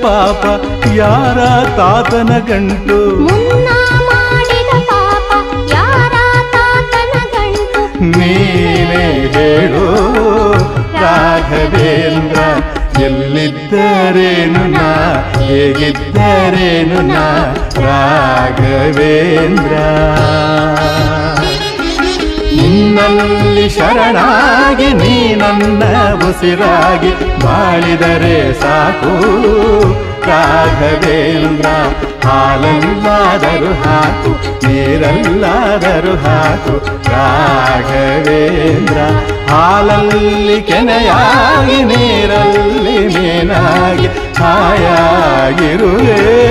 ಪಾಪ ಯಾರ ತಾತನ ಗಂಟು ಮುನ್ನ ಮಾಡಿದ ಪಾಪ ಯಾರ ತಾತನ ಗಂಟು ನೀನೇ ಹೇಳು ರಾಘವೇಂದ್ರ ಎಲ್ಲಿದ್ದರೇನು ನಾ ಹೇಗಿದ್ದರೇನು ನಾ ರಾಘವೇಂದ್ರ ನಿನ್ನಲ್ಲಿ ಶರಣಾಗಿ ನೀ ನನ್ನ ಉಸಿರಾಗಿ ಬಾಳಿದರೆ ಸಾಕು ರಾಘವೇಂದ್ರ ಹಾಲಲ್ಲಾದರೂ ಹಾಕು ನೀರಲ್ಲಾದರೂ ಹಾಕು ರಾಘವೇಂದ್ರ ಹಾಲಲ್ಲಿ ಕೆನೆಯಾಗಿ ನೀರಲ್ಲಿ ಮೀನಾಗಿ ಹಾಯಾಗಿರುವೆ